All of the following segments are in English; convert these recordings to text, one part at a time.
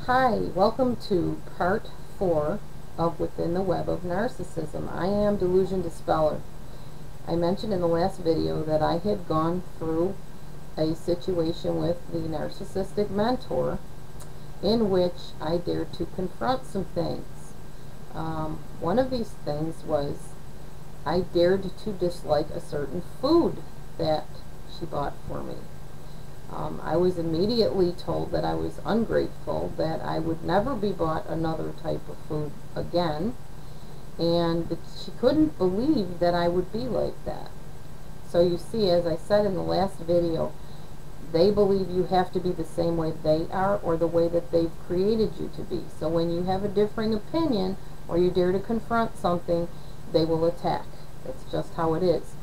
Hi, welcome to part 4 of Within the Web of Narcissism. I am Delusion Dispeller. I mentioned in the last video that I had gone through a situation with the narcissistic mentor in which I dared to confront some things. One of these things was I dared to dislike a certain food that she bought for me. I was immediately told that I was ungrateful, that I would never be bought another type of food again, and that she couldn't believe that I would be like that. So you see, as I said in the last video, they believe you have to be the same way they are or the way that they've created you to be. So when you have a differing opinion or you dare to confront something, they will attack. That's just how it is.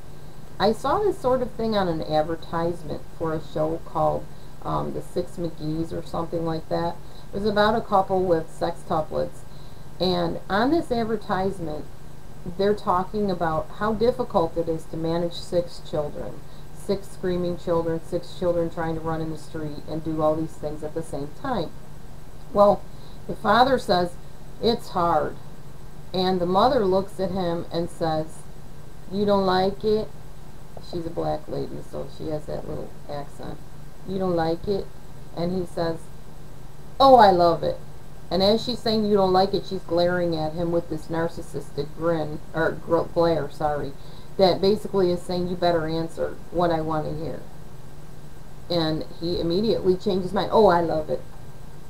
I saw this sort of thing on an advertisement for a show called The Six McGees or something like that. It was about a couple with sextuplets. And on this advertisement, they're talking about how difficult it is to manage 6 children. 6 screaming children, 6 children trying to run in the street and do all these things at the same time. Well, the father says, it's hard. And the mother looks at him and says, you don't like it? She's a black lady, so she has that little accent. You don't like it? And he says, oh, I love it. And as she's saying you don't like it, she's glaring at him with this narcissistic grin, or glare, sorry, that basically is saying, you better answer what I want to hear. And he immediately changed his mind. Oh, I love it.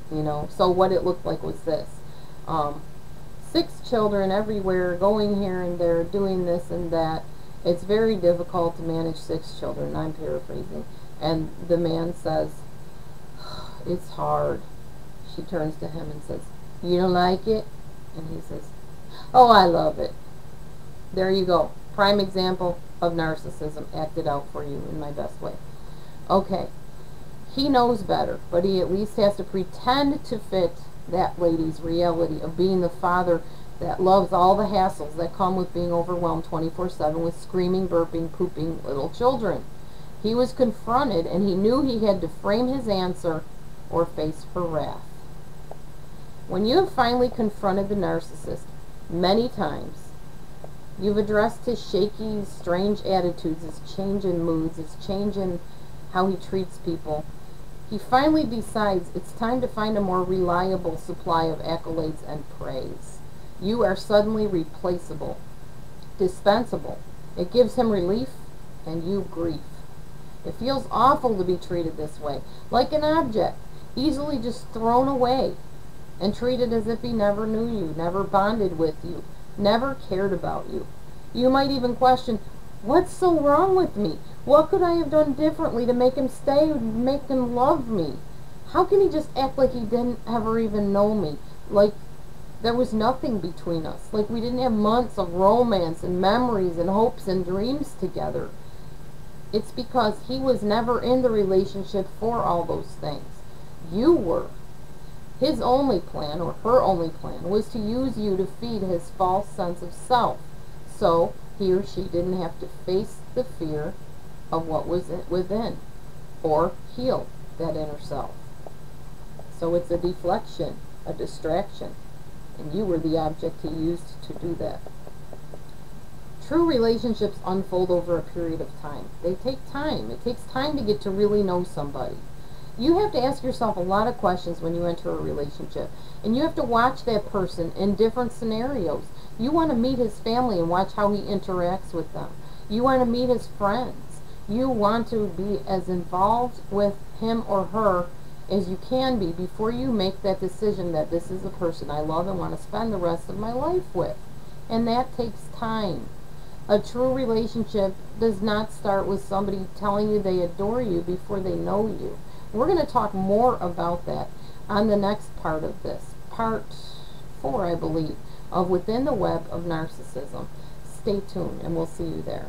You know, so what it looked like was this. 6 children everywhere, going here and there, doing this and that. It's very difficult to manage 6 children. I'm paraphrasing. And the man says, it's hard. She turns to him and says, you don't like it? And he says, oh, I love it. There you go. Prime example of narcissism acted out for you in my best way. Okay. He knows better, but he at least has to pretend to fit that lady's reality of being the father that loves all the hassles that come with being overwhelmed 24/7 with screaming, burping, pooping little children. He was confronted, and he knew he had to frame his answer or face her wrath. When you have finally confronted the narcissist many times, you've addressed his shaky, strange attitudes, his change in moods, his change in how he treats people, he finally decides it's time to find a more reliable supply of accolades and praise. You are suddenly replaceable, dispensable. It gives him relief, and you grief. It feels awful to be treated this way, like an object, easily just thrown away, and treated as if he never knew you, never bonded with you, never cared about you. You might even question, what's so wrong with me? What could I have done differently to make him stay, make him love me? How can he just act like he didn't ever even know me? Like there was nothing between us. Like we didn't have months of romance and memories and hopes and dreams together. It's because he was never in the relationship for all those things. You were. His only plan, or her only plan, was to use you to feed his false sense of self. So he or she didn't have to face the fear of what was within, or heal that inner self. So it's a deflection, a distraction. And you were the object he used to do that. True relationships unfold over a period of time. They take time. It takes time to get to really know somebody. You have to ask yourself a lot of questions when you enter a relationship. And you have to watch that person in different scenarios. You want to meet his family and watch how he interacts with them. You want to meet his friends. You want to be as involved with him or her as you can be before you make that decision that this is a person I love and want to spend the rest of my life with. And that takes time. A true relationship does not start with somebody telling you they adore you before they know you. We're going to talk more about that on the next part of this. Part 4, I believe, of Within the Web of Narcissism. Stay tuned and we'll see you there.